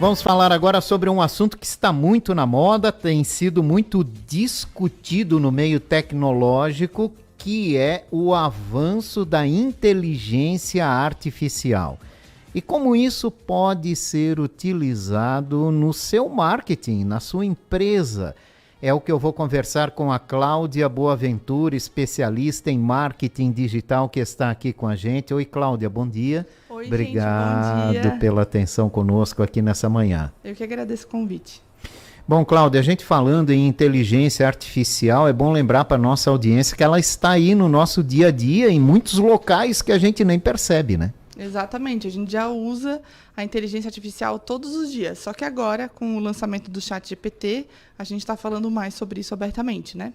Vamos falar agora sobre um assunto que está muito na moda, tem sido muito discutido no meio tecnológico, que é o avanço da inteligência artificial. E como isso pode ser utilizado no seu marketing, na sua empresa. É o que eu vou conversar com a Cláudia Boaventura, especialista em marketing digital, que está aqui com a gente. Oi, Cláudia, bom dia. Oi, Obrigado, gente, bom dia. pela atenção conosco aqui nessa manhã. Eu que agradeço o convite. Bom, Cláudia, a gente falando em inteligência artificial, é bom lembrar para a nossa audiência que ela está aí no nosso dia a dia, em muitos locais que a gente nem percebe, né? Exatamente, a gente já usa a inteligência artificial todos os dias, só que agora, com o lançamento do ChatGPT, a gente está falando mais sobre isso abertamente, né?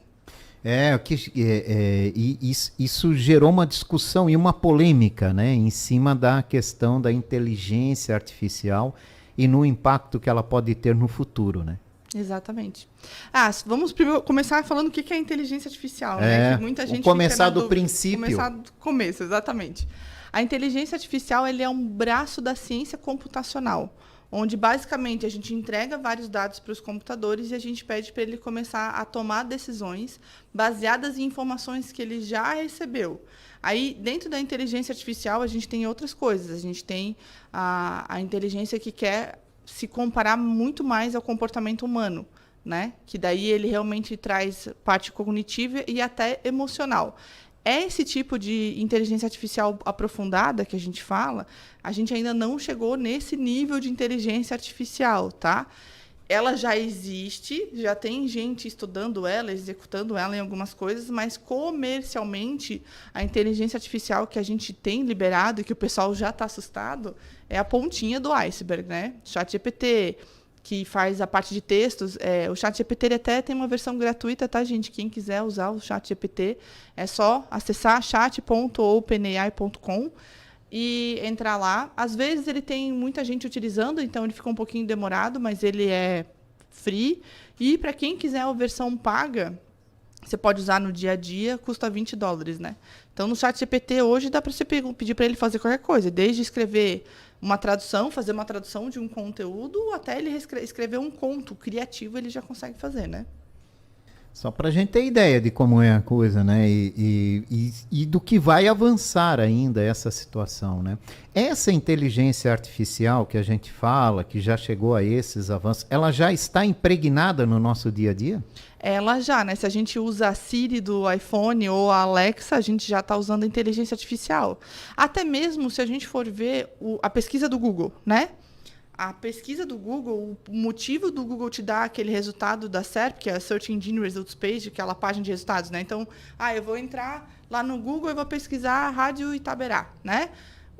Isso gerou uma discussão e uma polêmica, né, em cima da questão da inteligência artificial e no impacto que ela pode ter no futuro, né? Exatamente. Vamos primeiro começar falando o que é inteligência artificial, né? Que muita gente começar fica do princípio. Começar do começo, exatamente. A inteligência artificial ele é um braço da ciência computacional, onde basicamente a gente entrega vários dados para os computadores e a gente pede para ele começar a tomar decisões baseadas em informações que ele já recebeu. Aí, dentro da inteligência artificial, a gente tem outras coisas. A gente tem a inteligência que quer se comparar muito mais ao comportamento humano, né? Que daí ele realmente traz parte cognitiva e até emocional. Esse tipo de inteligência artificial aprofundada que a gente fala, a gente ainda não chegou nesse nível de inteligência artificial, tá? Ela já existe, já tem gente estudando ela, executando ela em algumas coisas, mas comercialmente a inteligência artificial que a gente tem liberado e que o pessoal já está assustado é a pontinha do iceberg, né? ChatGPT, que faz a parte de textos. O ChatGPT até tem uma versão gratuita, tá, gente? Quem quiser usar o ChatGPT, é só acessar chat.openai.com e entrar lá. Às vezes ele tem muita gente utilizando, então ele fica um pouquinho demorado, mas ele é free. E para quem quiser a versão paga, você pode usar no dia a dia, custa $20, né? Então, no ChatGPT hoje dá para você pedir para ele fazer qualquer coisa, desde escrever uma tradução, fazer uma tradução de um conteúdo, até ele escrever um conto criativo, ele já consegue fazer, né? Só para a gente ter ideia de como é a coisa, né? E do que vai avançar ainda essa situação, né? Essa inteligência artificial que a gente fala, que já chegou a esses avanços, ela já está impregnada no nosso dia a dia? Ela já, né? Se a gente usa a Siri do iPhone ou a Alexa, a gente já está usando a inteligência artificial. Até mesmo se a gente for ver a pesquisa do Google, né? A pesquisa do Google, o motivo do Google te dar aquele resultado da SERP, que é a Search Engine Results Page, aquela página de resultados, né? Então, eu vou entrar lá no Google e vou pesquisar Rádio Itaberá, né?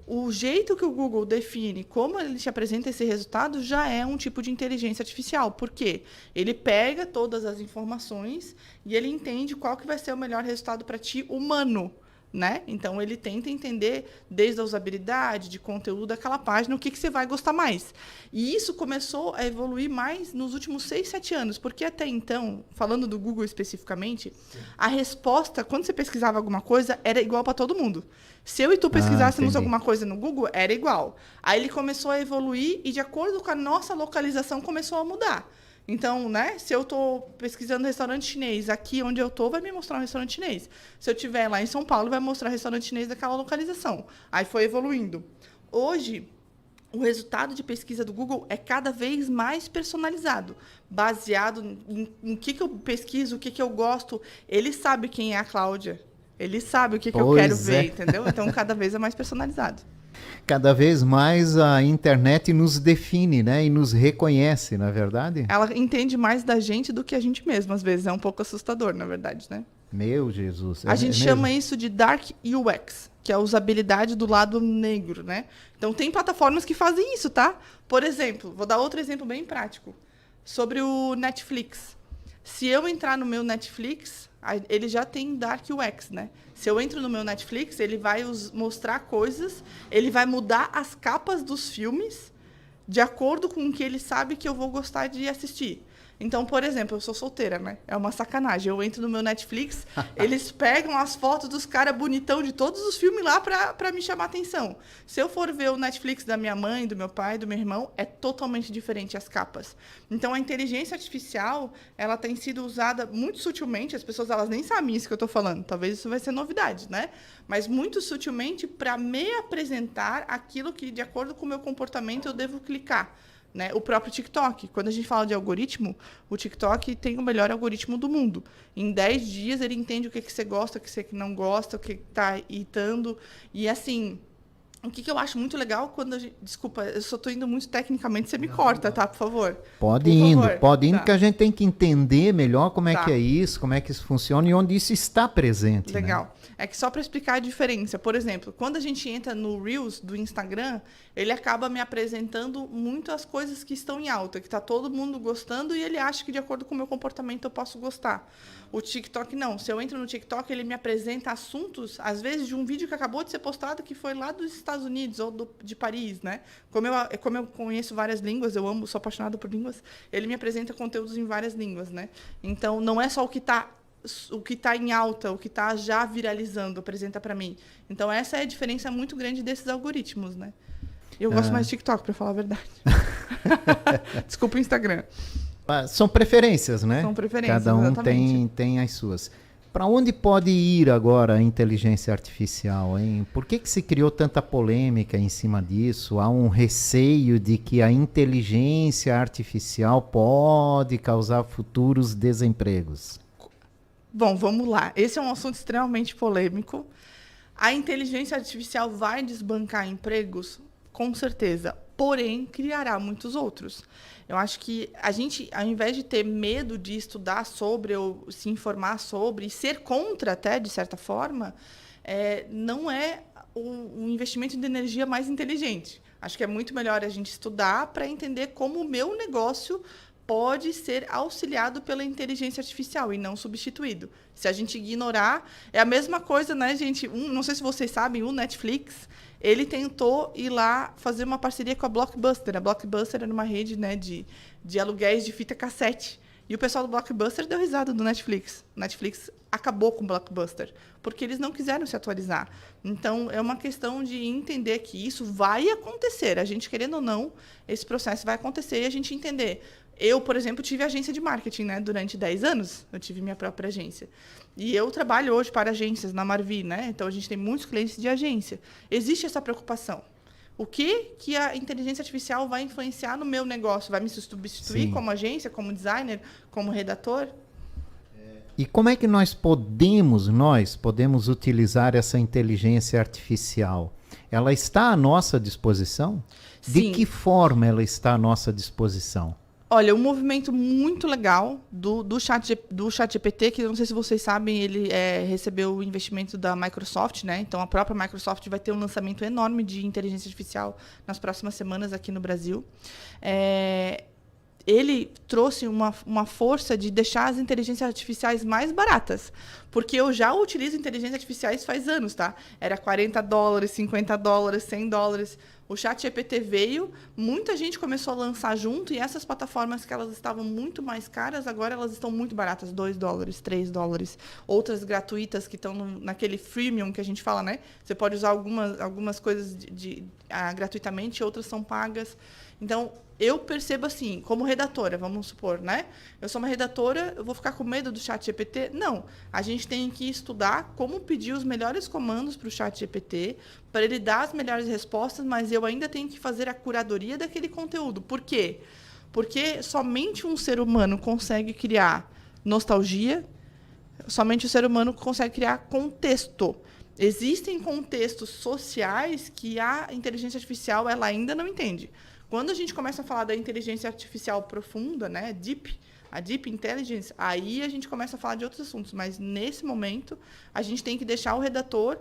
O jeito que o Google define como ele te apresenta esse resultado já é um tipo de inteligência artificial. Por quê? Ele pega todas as informações e ele entende qual que vai ser o melhor resultado para ti humano, né? Então, ele tenta entender desde a usabilidade, de conteúdo daquela página, o que você vai gostar mais. E isso começou a evoluir mais nos últimos 6, 7 anos, porque até então, falando do Google especificamente, a resposta, quando você pesquisava alguma coisa, era igual para todo mundo. Se eu e tu pesquisássemos alguma coisa no Google, era igual. Aí ele começou a evoluir e, de acordo com a nossa localização, começou a mudar. Então, né, se eu estou pesquisando restaurante chinês, aqui onde eu estou, vai me mostrar um restaurante chinês. Se eu estiver lá em São Paulo, vai mostrar restaurante chinês daquela localização. Aí foi evoluindo. Hoje, o resultado de pesquisa do Google é cada vez mais personalizado, baseado em que eu pesquiso, o que eu gosto. Ele sabe quem é a Cláudia. Ele sabe o que eu quero ver, entendeu? Então, cada vez é mais personalizado. Cada vez mais a internet nos define, né? E nos reconhece, não é verdade? Ela entende mais da gente do que a gente mesmo, às vezes. É um pouco assustador, na verdade, né? Meu Jesus. A gente chama isso de Dark UX, que é a usabilidade do lado negro, né? Então, tem plataformas que fazem isso, tá? Por exemplo, vou dar outro exemplo bem prático. Sobre o Netflix. Se eu entrar no meu Netflix, ele já tem Dark UX, né? Se eu entro no meu Netflix, ele vai mostrar coisas, ele vai mudar as capas dos filmes de acordo com o que ele sabe que eu vou gostar de assistir. Então, por exemplo, eu sou solteira, né? É uma sacanagem. Eu entro no meu Netflix, eles pegam as fotos dos caras bonitão de todos os filmes lá pra me chamar a atenção. Se eu for ver o Netflix da minha mãe, do meu pai, do meu irmão, é totalmente diferente as capas. Então, a inteligência artificial, ela tem sido usada muito sutilmente, as pessoas elas nem sabem isso que eu estou falando, talvez isso vai ser novidade, né? Mas muito sutilmente para me apresentar aquilo que, de acordo com o meu comportamento, eu devo clicar. Né? O próprio TikTok. Quando a gente fala de algoritmo, o TikTok tem o melhor algoritmo do mundo. Em 10 dias, ele entende o que você gosta, o que você não gosta, o que está irritando. E, assim, o que eu acho muito legal quando a gente... Desculpa, eu só estou indo muito tecnicamente, você me corta, tá? Por favor. Pode indo, tá. Que a gente tem que entender melhor como é que é isso, como é que isso funciona e onde isso está presente. Legal. Né? É que só para explicar a diferença, por exemplo, quando a gente entra no Reels do Instagram, ele acaba me apresentando muito as coisas que estão em alta, que está todo mundo gostando e ele acha que de acordo com o meu comportamento eu posso gostar. O TikTok não. Se eu entro no TikTok, ele me apresenta assuntos, às vezes, de um vídeo que acabou de ser postado que foi lá dos Estados Unidos ou de Paris, né? Como eu conheço várias línguas, eu amo, sou apaixonada por línguas, ele me apresenta conteúdos em várias línguas, né? Então, não é só o que está em alta, o que está já viralizando, apresenta para mim. Então, essa é a diferença muito grande desses algoritmos, né? Eu gosto mais de TikTok, para falar a verdade. Desculpa o Instagram. São preferências, né? São preferências, cada um exatamente. tem as suas. Para onde pode ir agora a inteligência artificial, hein? Por que se criou tanta polêmica em cima disso? Há um receio de que a inteligência artificial pode causar futuros desempregos. Bom, vamos lá. Esse é um assunto extremamente polêmico. A inteligência artificial vai desbancar empregos? Com certeza. Porém, criará muitos outros. Eu acho que a gente, ao invés de ter medo de estudar sobre ou se informar sobre e ser contra até, de certa forma, não é o investimento de energia mais inteligente. Acho que é muito melhor a gente estudar para entender como o meu negócio pode ser auxiliado pela inteligência artificial e não substituído. Se a gente ignorar, é a mesma coisa, né, gente? Não sei se vocês sabem, o Netflix, ele tentou ir lá fazer uma parceria com a Blockbuster. A Blockbuster era uma rede, né, de aluguéis de fita cassete. E o pessoal do Blockbuster deu risada do Netflix. O Netflix acabou com o Blockbuster, porque eles não quiseram se atualizar. Então, é uma questão de entender que isso vai acontecer. A gente, querendo ou não, esse processo vai acontecer e a gente entender. Eu, por exemplo, tive agência de marketing, né? Durante 10 anos, eu tive minha própria agência. E eu trabalho hoje para agências na Marvi, né? Então, a gente tem muitos clientes de agência. Existe essa preocupação. O que a inteligência artificial vai influenciar no meu negócio? Vai me substituir como agência, como designer, como redator? E como é que nós podemos utilizar essa inteligência artificial? Ela está à nossa disposição? Sim. De que forma ela está à nossa disposição? Olha, um movimento muito legal do ChatGPT, que eu não sei se vocês sabem, ele recebeu o investimento da Microsoft, né? Então, a própria Microsoft vai ter um lançamento enorme de inteligência artificial nas próximas semanas aqui no Brasil. Ele trouxe uma força de deixar as inteligências artificiais mais baratas. Porque eu já utilizo inteligências artificiais faz anos, tá? Era $40, $50, $100. O ChatGPT veio, muita gente começou a lançar junto, e essas plataformas que elas estavam muito mais caras, agora elas estão muito baratas, $2, $3. Outras gratuitas que estão naquele freemium que a gente fala, né? Você pode usar algumas coisas gratuitamente, outras são pagas. Então, eu percebo assim, como redatora, vamos supor, né? Eu sou uma redatora, eu vou ficar com medo do ChatGPT? Não. A gente tem que estudar como pedir os melhores comandos para o ChatGPT, para ele dar as melhores respostas, mas eu ainda tenho que fazer a curadoria daquele conteúdo. Por quê? Porque somente um ser humano consegue criar nostalgia, somente o ser humano consegue criar contexto. Existem contextos sociais que a inteligência artificial ela ainda não entende. Quando a gente começa a falar da inteligência artificial profunda, né, a Deep Intelligence, aí a gente começa a falar de outros assuntos. Mas, nesse momento, a gente tem que deixar o redator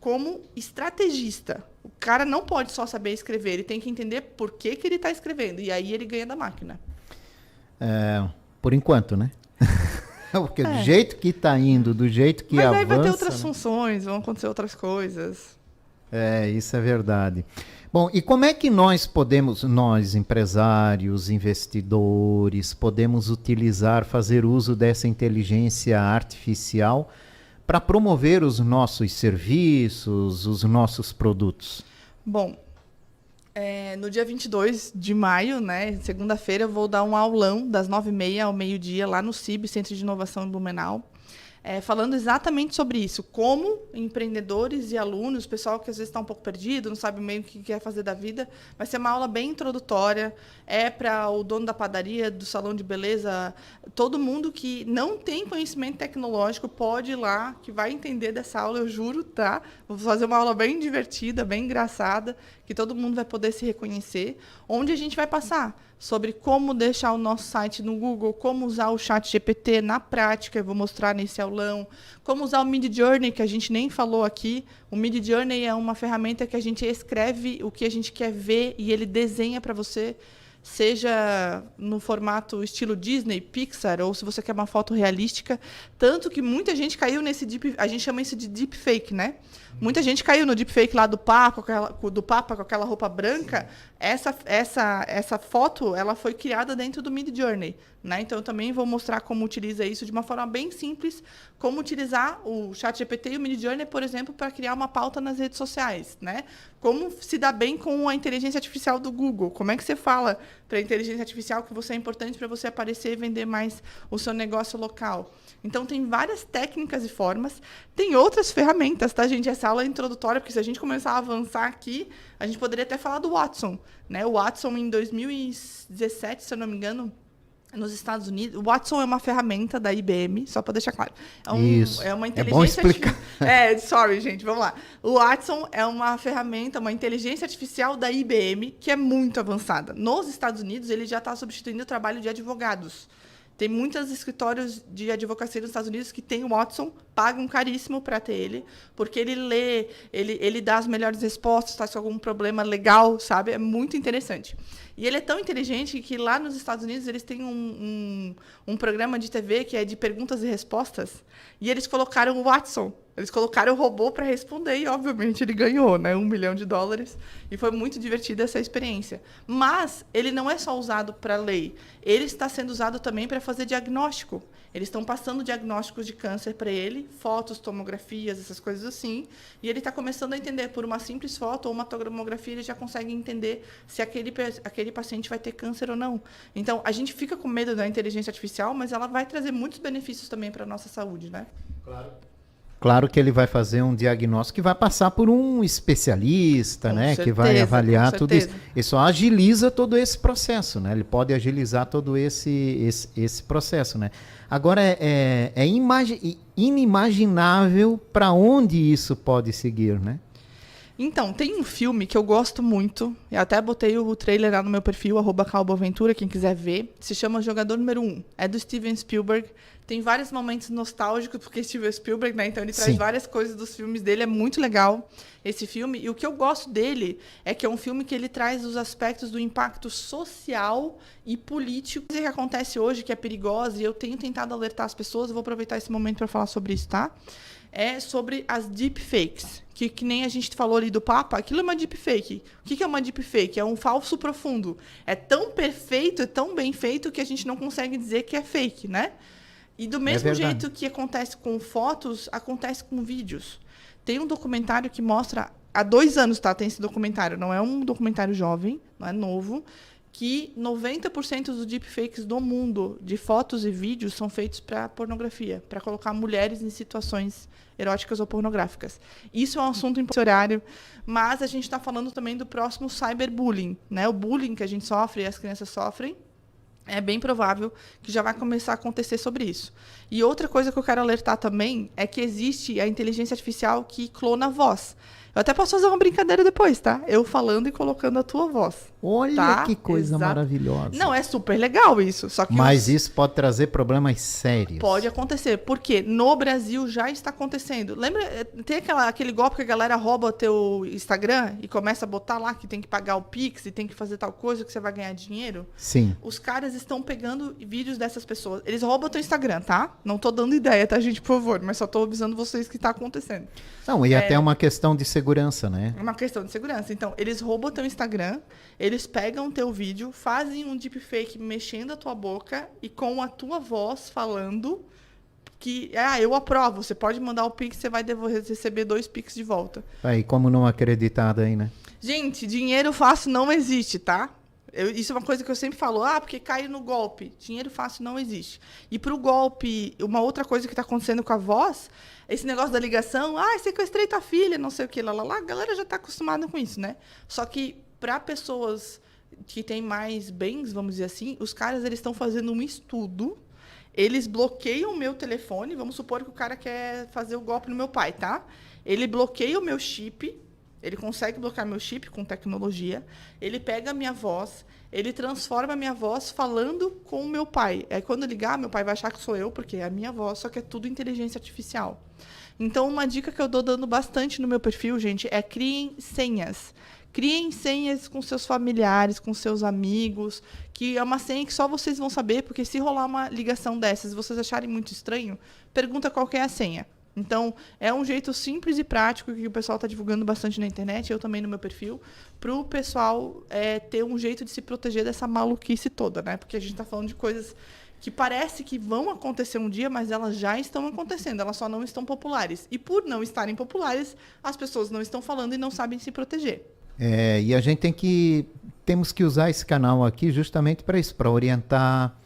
como estrategista. O cara não pode só saber escrever, ele tem que entender por que ele está escrevendo. E aí ele ganha da máquina. Por enquanto, né? Porque do jeito que está indo, do jeito que avança... Mas aí vai ter outras funções, vão acontecer outras coisas. Isso é verdade. Bom, e como é que nós empresários, investidores, podemos utilizar, fazer uso dessa inteligência artificial para promover os nossos serviços, os nossos produtos? Bom, no dia 22 de maio, né, segunda-feira, eu vou dar um aulão das 9h30 ao meio-dia lá no CIB, Centro de Inovação em Blumenau, falando exatamente sobre isso, como empreendedores e alunos, pessoal que às vezes está um pouco perdido, não sabe meio o que quer fazer da vida, vai ser uma aula bem introdutória, para o dono da padaria, do salão de beleza, todo mundo que não tem conhecimento tecnológico pode ir lá, que vai entender dessa aula, eu juro, tá? Vou fazer uma aula bem divertida, bem engraçada, que todo mundo vai poder se reconhecer, onde a gente vai passar sobre como deixar o nosso site no Google, como usar o ChatGPT na prática, eu vou mostrar nesse aulão, como usar o Midjourney, que a gente nem falou aqui. O Midjourney é uma ferramenta que a gente escreve o que a gente quer ver e ele desenha para você, seja no formato estilo Disney, Pixar, ou se você quer uma foto realística. Tanto que muita gente caiu nesse a gente chama isso de deepfake, né? Muita gente caiu no deepfake lá do Papa com aquela roupa branca. Essa foto ela foi criada dentro do Midjourney, né? Então, eu também vou mostrar como utiliza isso de uma forma bem simples, como utilizar o ChatGPT e o Midjourney, por exemplo, para criar uma pauta nas redes sociais, né? Como se dá bem com a inteligência artificial do Google. Como é que você fala para a inteligência artificial que você é importante para você aparecer e vender mais o seu negócio local? Então, tem várias técnicas e formas. Tem outras ferramentas, tá, gente? Essa aula é introdutória, porque se a gente começar a avançar aqui, a gente poderia até falar do Watson, né? O Watson, em 2017, se eu não me engano, nos Estados Unidos, o Watson é uma ferramenta da IBM, só para deixar claro. Isso. É uma inteligência. É bom explicar. Sorry, gente, vamos lá. O Watson é uma ferramenta, uma inteligência artificial da IBM que é muito avançada. Nos Estados Unidos, ele já está substituindo o trabalho de advogados. Tem muitos escritórios de advocacia nos Estados Unidos que têm o Watson, pagam caríssimo para ter ele, porque ele lê, ele dá as melhores respostas, está com algum problema legal, sabe? É muito interessante. E ele é tão inteligente que lá nos Estados Unidos eles têm um programa de TV que é de perguntas e respostas, e eles colocaram o Watson. Eles colocaram o robô para responder e, obviamente, ele ganhou, né? $1 milhão. E foi muito divertida essa experiência. Mas ele não é só usado para lei. Ele está sendo usado também para fazer diagnóstico. Eles estão passando diagnósticos de câncer para ele, fotos, tomografias, essas coisas assim. E ele está começando a entender, por uma simples foto ou uma tomografia, ele já consegue entender se aquele paciente vai ter câncer ou não. Então, a gente fica com medo da inteligência artificial, mas ela vai trazer muitos benefícios também para a nossa saúde, né? Claro. Claro que ele vai fazer um diagnóstico que vai passar por um especialista, Com né? certeza, que vai avaliar com tudo isso. certeza. Ele só agiliza todo esse processo, né? Ele pode agilizar todo esse processo, né? Agora, é inimaginável para onde isso pode seguir, né? Então, tem um filme que eu gosto muito, eu até botei o trailer lá no meu perfil, @calboaventura, quem quiser ver, se chama Jogador Número 1, é do Steven Spielberg, tem vários momentos nostálgicos, porque Steven Spielberg, né, então ele traz várias coisas dos filmes dele, é muito legal esse filme, e o que eu gosto dele é que é um filme que ele traz os aspectos do impacto social e político que acontece hoje, que é perigosa, e eu tenho tentado alertar as pessoas, eu vou aproveitar esse momento para falar sobre isso, tá? É sobre as deepfakes, que nem a gente falou ali do Papa, aquilo é uma deepfake. O que é uma deepfake? É um falso profundo. É tão perfeito, é tão bem feito, que a gente não consegue dizer que é fake, né? E do mesmo jeito que acontece com fotos, acontece com vídeos. Tem um documentário que mostra, há 2 anos, tá? Tem esse documentário, não é um documentário jovem, não é novo, que 90% dos deepfakes do mundo de fotos e vídeos são feitos para pornografia, para colocar mulheres em situações eróticas ou pornográficas. Isso é um assunto importante horário, mas a gente está falando também do próximo cyberbullying, né? O bullying que a gente sofre e as crianças sofrem, é bem provável que já vai começar a acontecer sobre isso. E outra coisa que eu quero alertar também é que existe a inteligência artificial que clona a voz. Eu até posso fazer uma brincadeira depois, tá? Eu falando e colocando a tua voz. Olha, tá? que coisa maravilhosa. Não, é super legal isso. Só que mas isso pode trazer problemas sérios. Pode acontecer, porque no Brasil já está acontecendo. Lembra, tem aquele golpe que a galera rouba o teu Instagram e começa a botar lá que tem que pagar o Pix e tem que fazer tal coisa que você vai ganhar dinheiro? Sim. Os caras estão pegando vídeos dessas pessoas. Eles roubam o teu Instagram, tá? Não tô dando ideia, tá, gente, por favor? Mas só tô avisando vocês que está acontecendo. Não, e até uma questão de segurança segurança, né? É uma questão de segurança. Então, eles roubam teu Instagram, eles pegam teu vídeo, fazem um deepfake mexendo a tua boca e com a tua voz falando que, eu aprovo, você pode mandar o Pix, você vai receber 2 Pix de volta. Aí, como não acreditar daí, né? Gente, dinheiro fácil não existe, tá? Isso é uma coisa que eu sempre falo, porque cai no golpe. Dinheiro fácil não existe. E pro golpe, uma outra coisa que tá acontecendo com a voz, esse negócio da ligação, sequestrei tua filha, não sei o que, lá, a galera já tá acostumada com isso, né? Só que para pessoas que têm mais bens, vamos dizer assim, os caras, eles estão fazendo um estudo, eles bloqueiam o meu telefone, vamos supor que o cara quer fazer o golpe no meu pai, tá? Ele bloqueia o meu chip. Ele consegue bloquear meu chip com tecnologia. Ele pega a minha voz, ele transforma a minha voz falando com o meu pai. Aí, quando ligar, meu pai vai achar que sou eu, porque é a minha voz, só que é tudo inteligência artificial. Então, uma dica que eu dou dando bastante no meu perfil, gente, é criem senhas. Criem senhas com seus familiares, com seus amigos, que é uma senha que só vocês vão saber, porque se rolar uma ligação dessas e vocês acharem muito estranho, pergunta qual que é a senha. Então, é um jeito simples e prático que o pessoal está divulgando bastante na internet, eu também no meu perfil, para o pessoal ter um jeito de se proteger dessa maluquice toda, né? Porque a gente está falando de coisas que parece que vão acontecer um dia, mas elas já estão acontecendo, elas só não estão populares. E por não estarem populares, as pessoas não estão falando e não sabem se proteger. E a gente temos que usar esse canal aqui justamente para isso, para orientar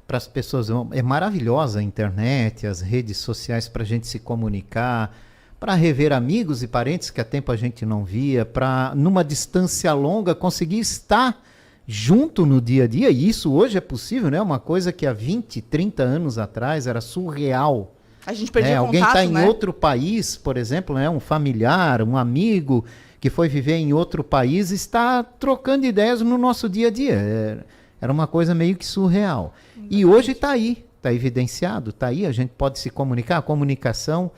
para as pessoas. É maravilhosa a internet, as redes sociais para a gente se comunicar, para rever amigos e parentes que há tempo a gente não via, para, numa distância longa, conseguir estar junto no dia a dia. E isso hoje é possível, né? Uma coisa que há 20, 30 anos atrás era surreal. A gente perdia contato, alguém está em né? outro país, por exemplo, né? Um familiar, um amigo que foi viver em outro país, está trocando ideias no nosso dia a dia. Era uma coisa meio que surreal. E hoje está aí, está evidenciado, está aí, a gente pode se comunicar. A comunicação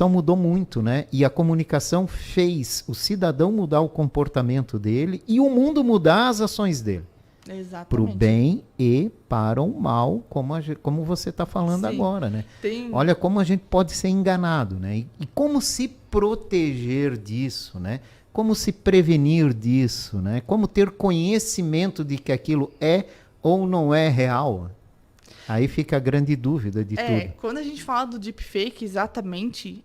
mudou muito, né? E a comunicação fez o cidadão mudar o comportamento dele e o mundo mudar as ações dele. Exatamente. Para o bem e para o mal, como você está falando agora, né? Olha como a gente pode ser enganado, né? E como se proteger disso, né? Como se prevenir disso, né? Como ter conhecimento de que aquilo é ou não é real. Aí fica a grande dúvida de tudo. Quando a gente fala do deepfake, exatamente,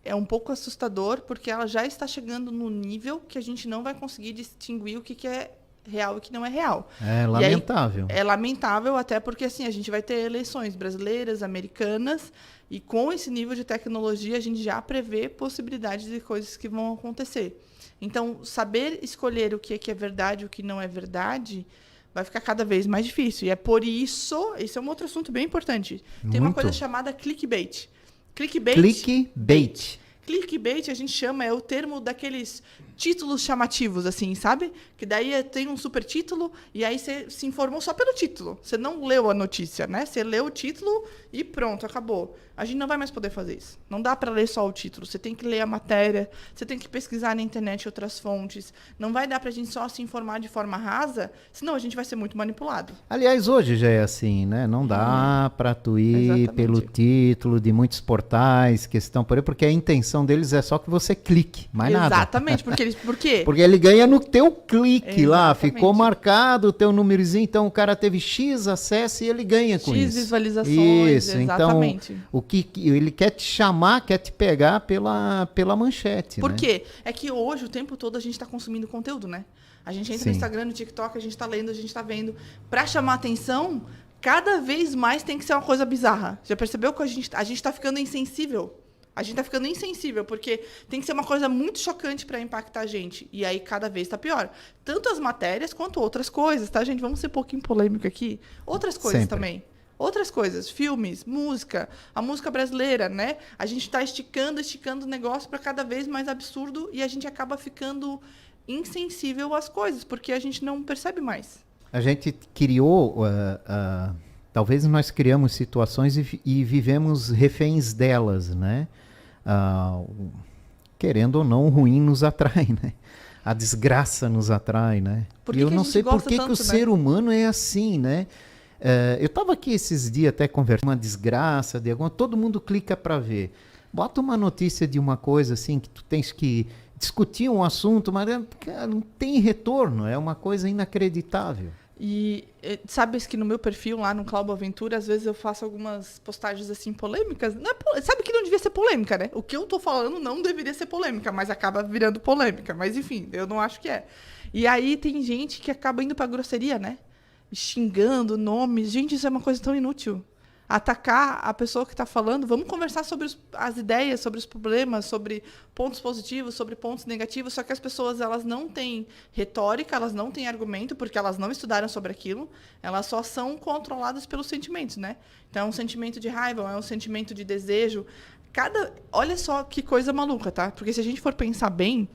é um pouco assustador, porque ela já está chegando no nível que a gente não vai conseguir distinguir o que é real e o que não é real. É lamentável. É lamentável até porque assim, a gente vai ter eleições brasileiras, americanas, e com esse nível de tecnologia a gente já prevê possibilidades de coisas que vão acontecer. Então, saber escolher o que é verdade e o que não é verdade vai ficar cada vez mais difícil. E é por isso, esse é um outro assunto bem importante. Tem uma coisa chamada clickbait. Clickbait a gente chama, é o termo daqueles títulos chamativos, assim, sabe? Que daí tem um super título e aí você se informou só pelo título. Você não leu a notícia, né? Você leu o título e pronto, acabou. A gente não vai mais poder fazer isso. Não dá para ler só o título. Você tem que ler a matéria, você tem que pesquisar na internet outras fontes. Não vai dar pra gente só se informar de forma rasa, senão a gente vai ser muito manipulado. Aliás, hoje já é assim, né? Não dá para tu ir pelo título de muitos portais que estão por aí, porque a intenção deles é só que você clique, mais nada. Exatamente. Por quê? Porque ele ganha no teu clique lá, ficou marcado o teu númerozinho, então o cara teve X acesso e ele ganha com isso. X visualizações, exatamente. Então, o que ele quer te chamar, quer te pegar pela manchete. Por né? quê? É que hoje, o tempo todo, a gente está consumindo conteúdo, né? A gente entra no Instagram, no TikTok, a gente está lendo, a gente está vendo. Para chamar atenção, cada vez mais tem que ser uma coisa bizarra. Já percebeu que a gente está ficando insensível? A gente tá ficando insensível, porque tem que ser uma coisa muito chocante para impactar a gente. E aí, cada vez tá pior. Tanto as matérias, quanto outras coisas, tá, gente? Vamos ser um pouquinho polêmico aqui. Outras coisas também. Outras coisas. Filmes, música. A música brasileira, né? A gente tá esticando o negócio para cada vez mais absurdo e a gente acaba ficando insensível às coisas, porque a gente não percebe mais. A gente criou... talvez nós criamos situações e vivemos reféns delas, né? Querendo ou não, o ruim nos atrai, né? A desgraça nos atrai, né? E eu não sei por que o ser humano é assim, né? Eu estava aqui esses dias até conversando uma desgraça, todo mundo clica para ver. Bota uma notícia de uma coisa assim que tu tens que discutir um assunto, mas cara, não tem retorno, é uma coisa inacreditável. E sabe que no meu perfil, lá no Cláudio Aventura, às vezes eu faço algumas postagens assim polêmicas. Não é sabe que não devia ser polêmica, né? O que eu tô falando não deveria ser polêmica, mas acaba virando polêmica. Mas enfim, eu não acho que é. E aí tem gente que acaba indo pra grosseria, né? Xingando nomes. Gente, isso é uma coisa tão inútil. Atacar a pessoa que está falando, vamos conversar sobre as ideias, sobre os problemas, sobre pontos positivos, sobre pontos negativos, só que as pessoas elas não têm retórica, elas não têm argumento, porque elas não estudaram sobre aquilo, elas só são controladas pelos sentimentos, né? Então, é um sentimento de raiva, é um sentimento de desejo. Olha só que coisa maluca, tá? Porque se a gente for pensar bem,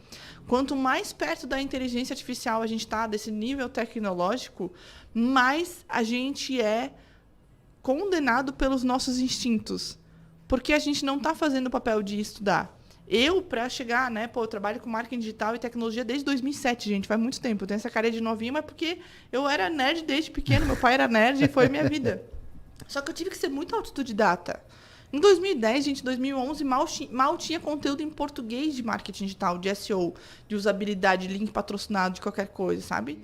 quanto mais perto da inteligência artificial a gente está, desse nível tecnológico, mais a gente é condenado pelos nossos instintos, porque a gente não está fazendo o papel de estudar. Eu, para chegar, né, eu trabalho com marketing digital e tecnologia desde 2007, gente, faz muito tempo. Eu tenho essa cara de novinha, mas porque eu era nerd desde pequeno, meu pai era nerd e foi minha vida. Só que eu tive que ser muito autodidata. Em 2010, gente, 2011, mal tinha conteúdo em português de marketing digital, de SEO, de usabilidade, link patrocinado, de qualquer coisa, sabe?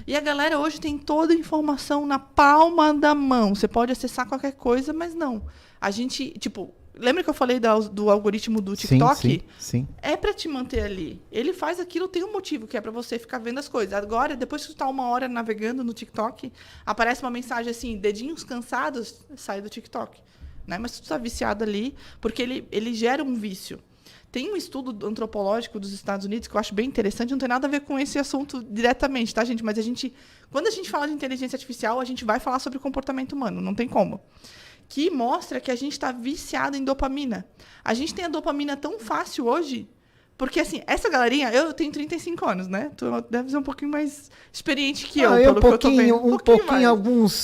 E a galera hoje tem toda a informação na palma da mão. Você pode acessar qualquer coisa, mas não. A gente, tipo, lembra que eu falei do algoritmo do TikTok? Sim. É para te manter ali. Ele faz aquilo, tem um motivo, que é para você ficar vendo as coisas. Agora, depois que você está 1 hora navegando no TikTok, aparece uma mensagem assim, dedinhos cansados, sai do TikTok. Né? Mas tu está viciado ali, porque ele gera um vício. Tem um estudo antropológico dos Estados Unidos que eu acho bem interessante, não tem nada a ver com esse assunto diretamente, tá, gente? Mas quando a gente fala de inteligência artificial, a gente vai falar sobre comportamento humano, não tem como. Que mostra que a gente está viciado em dopamina. A gente tem a dopamina tão fácil hoje, porque, assim, essa galerinha, eu tenho 35 anos, né? Tu deve ser um pouquinho mais experiente que eu, pelo que eu tô vendo. Um pouquinho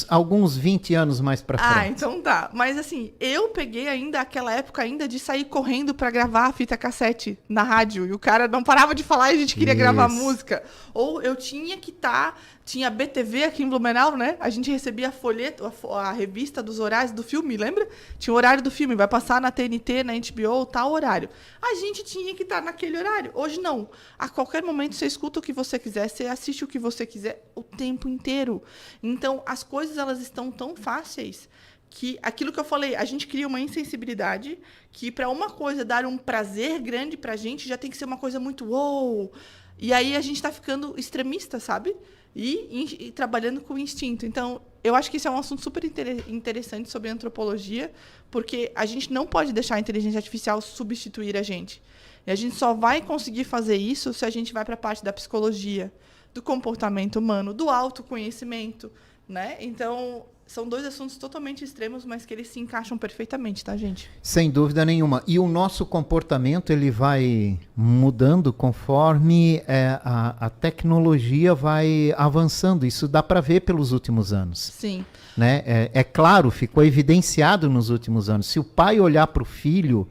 alguns 20 anos mais pra frente. Ah, então tá. Mas, assim, eu peguei ainda aquela época ainda de sair correndo pra gravar a fita cassete na rádio. E o cara não parava de falar e a gente queria gravar música. Ou eu tinha que estar... Tinha BTV aqui em Blumenau, né? A gente recebia folheto, a revista dos horários do filme, lembra? Tinha o horário do filme, vai passar na TNT, na HBO, tal horário. A gente tinha que estar naquele horário. Hoje não. A qualquer momento você escuta o que você quiser, você assiste o que você quiser o tempo inteiro. Então, as coisas elas estão tão fáceis que aquilo que eu falei, a gente cria uma insensibilidade que para uma coisa dar um prazer grande pra gente já tem que ser uma coisa muito uou. E aí a gente tá ficando extremista, sabe? E trabalhando com o instinto. Então, eu acho que isso é um assunto super interessante sobre antropologia, porque a gente não pode deixar a inteligência artificial substituir a gente. E a gente só vai conseguir fazer isso se a gente vai para a parte da psicologia, do comportamento humano, do autoconhecimento, né? Então, são dois assuntos totalmente extremos, mas que eles se encaixam perfeitamente, tá, gente? Sem dúvida nenhuma. E o nosso comportamento ele vai mudando conforme a tecnologia vai avançando. Isso dá para ver pelos últimos anos. Sim. Né? É claro, ficou evidenciado nos últimos anos. Se o pai olhar para o filho,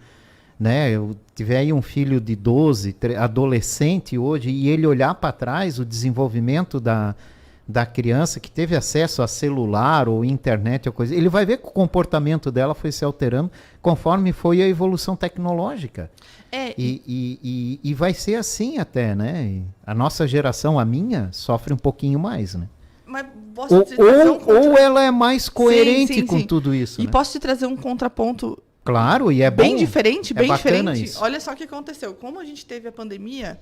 né, eu tiver aí um filho de 12, adolescente hoje, e ele olhar para trás, o desenvolvimento da criança que teve acesso a celular ou internet ou coisa, ele vai ver que o comportamento dela foi se alterando conforme foi a evolução tecnológica. E vai ser assim até, né? E a nossa geração, a minha, sofre um pouquinho mais, né? Mas posso te trazer ou ela é mais coerente com tudo isso. E né? posso te trazer um contraponto. Claro, e é bem bom. Diferente, bem diferente. Isso. Olha só o que aconteceu. Como a gente teve a pandemia,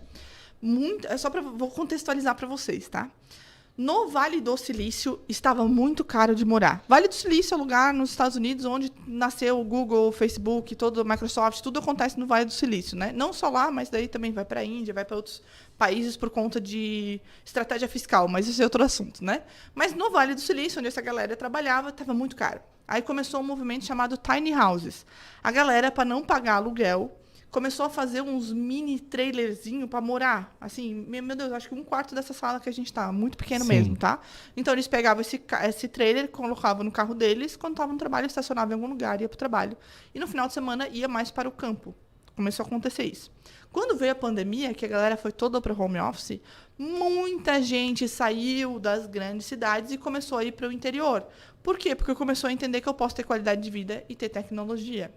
vou contextualizar para vocês, tá? No Vale do Silício estava muito caro de morar. Vale do Silício é um lugar nos Estados Unidos onde nasceu o Google, o Facebook, todo o Microsoft, tudo acontece no Vale do Silício, né? Não só lá, mas daí também vai para a Índia, vai para outros países por conta de estratégia fiscal, mas isso é outro assunto, né? Mas no Vale do Silício, onde essa galera trabalhava, estava muito caro. Aí começou um movimento chamado Tiny Houses. A galera, para não pagar aluguel, começou a fazer uns mini trailerzinho para morar. Assim, meu Deus, acho que 1/4 dessa sala que a gente tá. Muito pequeno mesmo, tá? Então, eles pegavam esse trailer, colocavam no carro deles, quando estavam no trabalho, estacionavam em algum lugar, ia para o trabalho. E no final de semana, ia mais para o campo. Começou a acontecer isso. Quando veio a pandemia, que a galera foi toda para o home office, muita gente saiu das grandes cidades e começou a ir para o interior. Por quê? Porque começou a entender que eu posso ter qualidade de vida e ter tecnologia.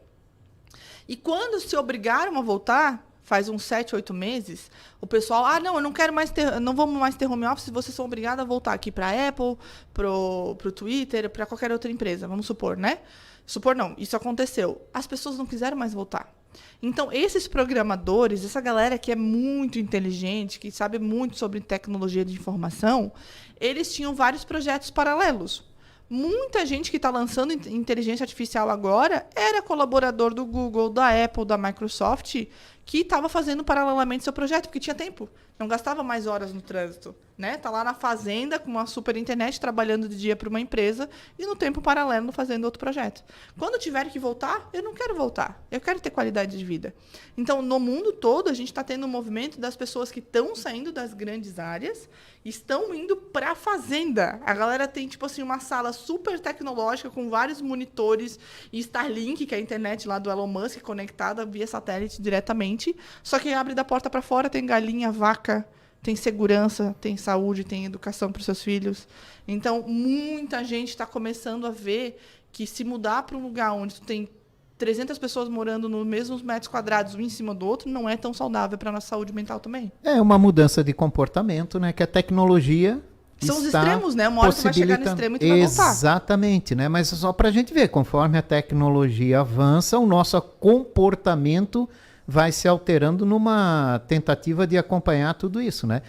E quando se obrigaram a voltar, faz uns 7, 8 meses, o pessoal, não, eu não quero mais ter, não vamos mais ter home office, vocês são obrigados a voltar aqui para a Apple, pro Twitter, para qualquer outra empresa, vamos supor, né? Supor não, isso aconteceu. As pessoas não quiseram mais voltar. Então, esses programadores, essa galera que é muito inteligente, que sabe muito sobre tecnologia de informação, eles tinham vários projetos paralelos. Muita gente que está lançando inteligência artificial agora era colaborador do Google, da Apple, da Microsoft, que estava fazendo paralelamente seu projeto, porque tinha tempo. Não gastava mais horas no trânsito. Né? Tá lá na fazenda com uma super internet, trabalhando de dia para uma empresa e no tempo paralelo fazendo outro projeto. Quando tiver que voltar, eu não quero voltar. Eu quero ter qualidade de vida. Então, no mundo todo, a gente está tendo um movimento das pessoas que estão saindo das grandes áreas, estão indo para a fazenda. A galera tem, tipo assim, uma sala super tecnológica com vários monitores e Starlink, que é a internet lá do Elon Musk, conectada via satélite diretamente. Só que abre da porta para fora, tem galinha, vaca, tem segurança, tem saúde, tem educação para os seus filhos. Então, muita gente está começando a ver que se mudar para um lugar onde tu tem 300 pessoas morando nos mesmos metros quadrados, um em cima do outro, não é tão saudável para a nossa saúde mental também. É uma mudança de comportamento, né? Que a tecnologia são os extremos, né? Uma hora tu vai chegar no extremo e tu vai voltar. Exatamente, né? Mas só para a gente ver, conforme a tecnologia avança, o nosso comportamento vai se alterando numa tentativa de acompanhar tudo isso, né?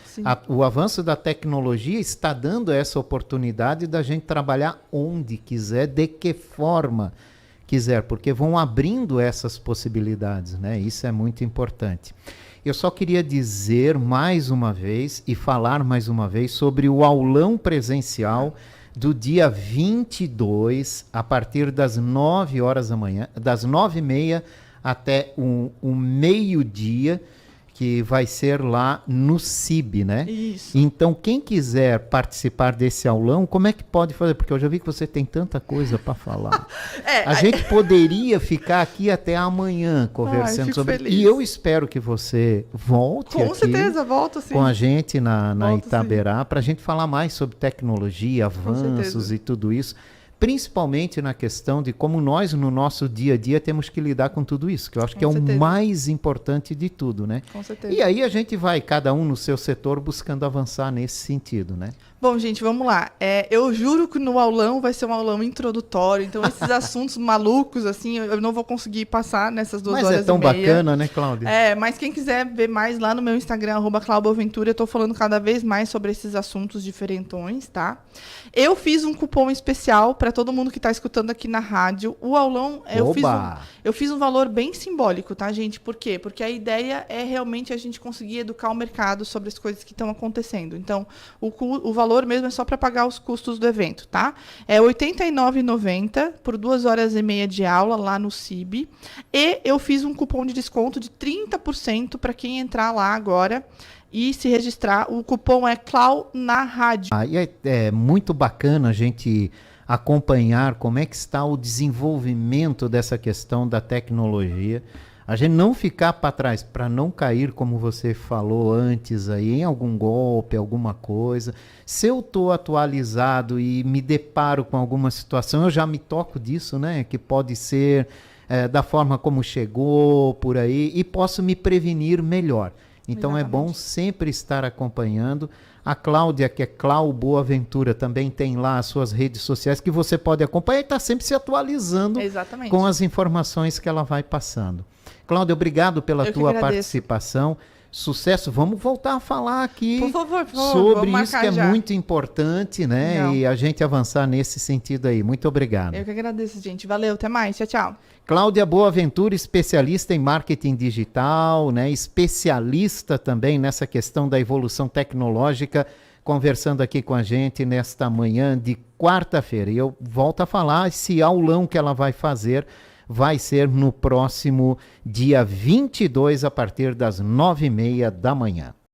O avanço da tecnologia está dando essa oportunidade da gente trabalhar onde quiser, de que forma quiser, porque vão abrindo essas possibilidades, né? Isso é muito importante. Eu só queria dizer mais uma vez e falar mais uma vez sobre o aulão presencial do dia 22, a partir das 9 horas da manhã, das 9h30 até o meio-dia, que vai ser lá no CIB, né? Isso. Então, quem quiser participar desse aulão, como é que pode fazer? Porque eu já vi que você tem tanta coisa para falar. A gente poderia ficar aqui até amanhã conversando sobre... feliz. E eu espero que você volte Com aqui certeza, volto sim. com a gente na Volto, Itaberá, para a gente falar mais sobre tecnologia, avanços e tudo isso. Principalmente na questão de como nós, no nosso dia a dia, temos que lidar com tudo isso, que eu acho que é o mais importante de tudo, né? Com certeza. E aí a gente vai, cada um no seu setor, buscando avançar nesse sentido, né? Bom, gente, vamos lá. Eu juro que no aulão vai ser um aulão introdutório, então esses assuntos malucos, assim, eu não vou conseguir passar nessas 2 horas e meia. Mas é tão bacana, né, Cláudia? Mas quem quiser ver mais lá no meu Instagram, @ClauboAventura, eu tô falando cada vez mais sobre esses assuntos diferentões, tá? Eu fiz um cupom especial para todo mundo que tá escutando aqui na rádio. O aulão, eu fiz um valor bem simbólico, tá, gente? Por quê? Porque a ideia é realmente a gente conseguir educar o mercado sobre as coisas que estão acontecendo. Então, o valor mesmo é só para pagar os custos do evento, tá? É R$ 89,90 por 2 horas e meia de aula lá no CIB. E eu fiz um cupom de desconto de 30% para quem entrar lá agora e se registrar. O cupom é CLAU na rádio. E é muito bacana a gente acompanhar como é que está o desenvolvimento dessa questão da tecnologia. A gente não ficar para trás, para não cair, como você falou antes aí, em algum golpe, alguma coisa. Se eu estou atualizado e me deparo com alguma situação, eu já me toco disso, né? Que pode ser da forma como chegou, por aí, e posso me prevenir melhor. Então é bom sempre estar acompanhando. A Cláudia, que é Clau Boaventura, também tem lá as suas redes sociais que você pode acompanhar e está sempre se atualizando com as informações que ela vai passando. Cláudia, obrigado pela tua participação. Sucesso. Vamos voltar a falar aqui por favor, sobre isso que é muito importante, né? Legal. E a gente avançar nesse sentido aí. Muito obrigado. Eu que agradeço, gente. Valeu, até mais. Tchau, tchau. Cláudia Boaventura, especialista em marketing digital, né? Especialista também nessa questão da evolução tecnológica, conversando aqui com a gente nesta manhã de quarta-feira. E eu volto a falar, esse aulão que ela vai fazer vai ser no próximo dia 22, a partir das 9h30 da manhã.